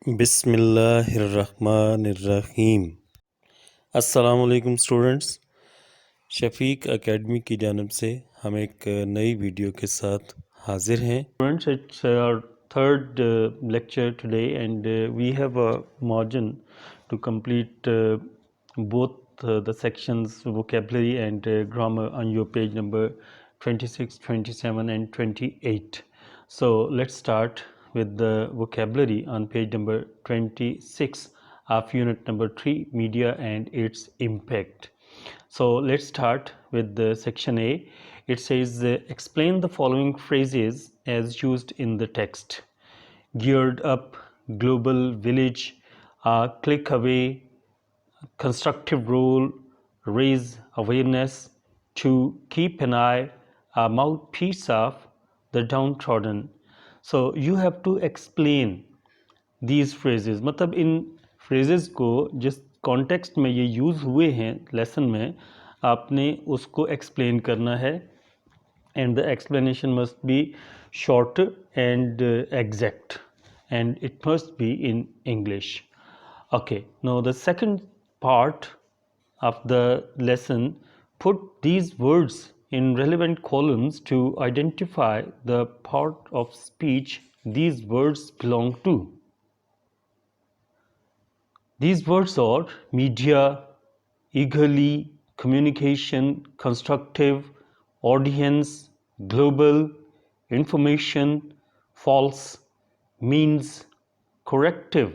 बिस्मिल्लाहिर्रहमानिर्रहीम। अस्सलामुअलैकुम students. Shafiq academy की जानब से हम एक नई वीडियो के साथ हाजिर हैं। Students, it's our third lecture today and we have a margin to complete both the sections vocabulary and grammar on your page number 26, 27 and 28. So let's start with the vocabulary on page number 26 of unit number 3, media and its impact. So let's start with the section A. It says explain the following phrases as used in the text. Geared up, global village, click away, constructive role, raise awareness, to keep an eye, a mouthpiece of the downtrodden. So you have to explain these phrases. मतलब इन phrases को जिस context में ये use हुए हैं lesson में आपने उसको explain करना है and the explanation must be short and exact and it must be in English. Okay, now the second part of the lesson, put these words in relevant columns to identify the part of speech these words belong to. These words are media, eagerly, communication, constructive, audience, global, information, false, means, corrective,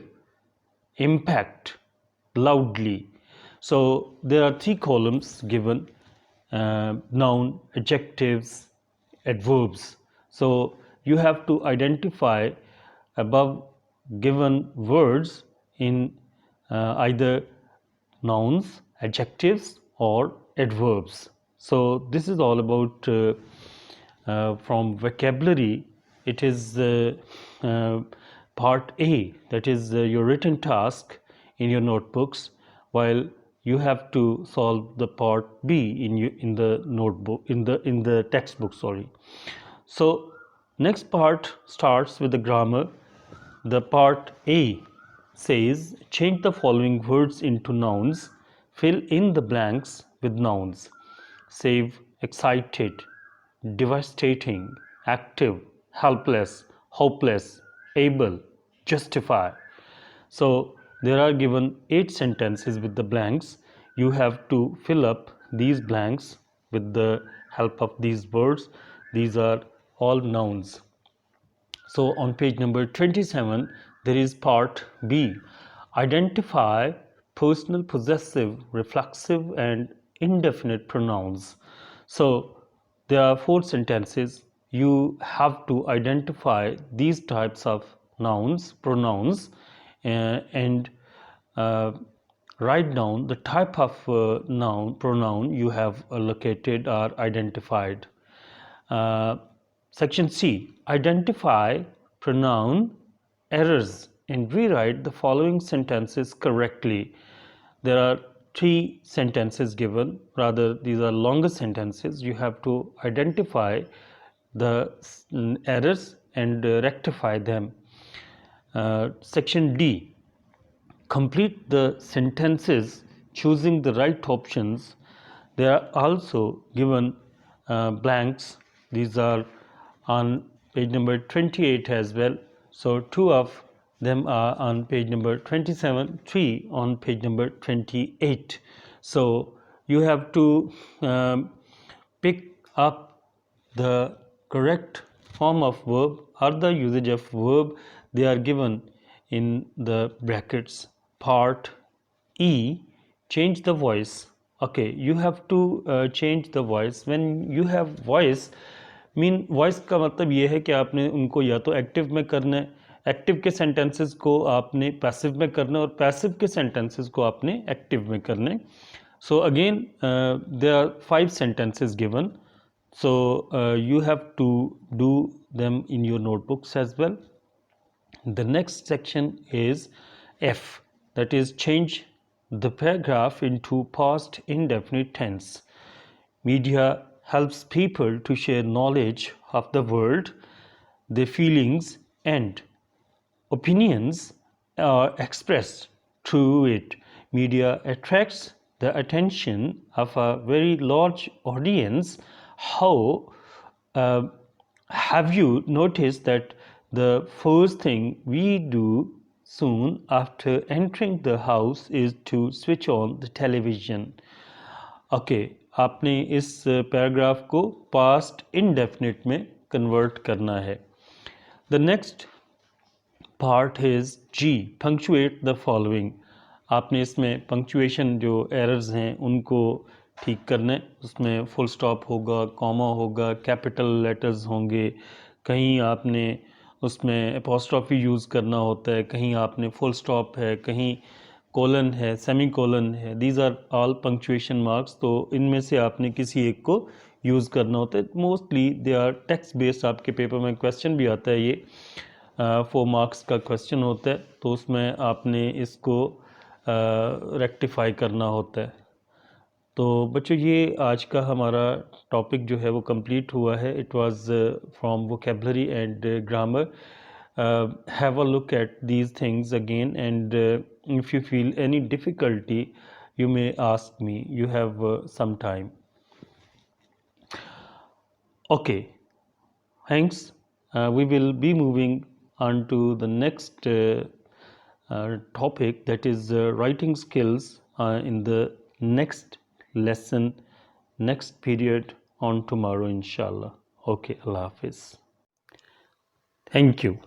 impact, loudly. So there are three columns given: noun, adjectives, adverbs. So you have to identify above given words in either nouns, adjectives or adverbs. So this is all about from vocabulary. It is part A, that is your written task in your notebooks, while you have to solve the part B in the notebook in the textbook. Sorry. So next part starts with the grammar. The part A says change the following words into nouns, fill in the blanks with nouns. Save, excited, devastating, active, helpless, hopeless, able, justify. So there are given 8 sentences with the blanks. You have to fill up these blanks with the help of these words. These are all nouns. So on page number 27, there is part B. Identify personal, possessive, reflexive and indefinite pronouns. So there are 4 sentences. You have to identify these types of nouns, pronouns, and write down the type of pronoun you have located or identified. Section C, identify pronoun errors and rewrite the following sentences correctly. There are 3 sentences given, rather these are longer sentences. You have to identify the errors and rectify them. Section D, complete the sentences choosing the right options. There are also given blanks. These are on page number 28 as well. So 2 of them are on page number 27, 3 on page number 28. So you have to pick up the correct form of verb or the usage of verb. They are given in the brackets. Part E, change the voice. Okay, you have to change the voice. When you have voice, mean voice का मतलब ये है कि आपने उनको या तो active में करना है, एक्टिव के सेंटेंसेस को आपने पैसिव में करना है और पैसिव के सेंटेंसेस को आपने एक्टिव में करना है. So again there are 5 sentences given. So you have to do them in your notebooks as well. The next section is F, that is change the paragraph into past indefinite tense. Media helps people to share knowledge of the world, their feelings and opinions are expressed through it. Media attracts the attention of a very large audience. How have you noticed that the first thing we do soon after entering the house is to switch on the television? Okay आपने इस paragraph को past indefinite में convert करना है. The next part is G punctuate the following. आपने इसमें punctuation जो errors हैं उनको ठीक करना है. उसमें फुल स्टॉप होगा, कॉमा होगा, कैपिटल लेटर्स होंगे, कहीं आपने उसमें एपोस्ट्रॉफी यूज़ करना होता है, कहीं आपने फुल स्टॉप है, कहीं कोलन है, सेमी कोलन है. These are all punctuation marks. तो इनमें से आपने किसी एक को यूज़ करना होता है. Mostly they are text based. आपके पेपर में क्वेश्चन भी आता है, ये 4 मार्क्स का क्वेश्चन होता है, तो उसमें आपने इसको रेक्टिफाई करना होता है. तो बच्चों ये आज का हमारा टॉपिक जो है वो कंप्लीट हुआ है. It was from vocabulary and grammar. Have a look at these things again and if you feel any difficulty you may ask me. You have some time. Okay, thanks. We will be moving on to the next topic, that is writing skills, in the next lesson, next period on tomorrow inshallah. Okay, Allah Hafiz. Thank you.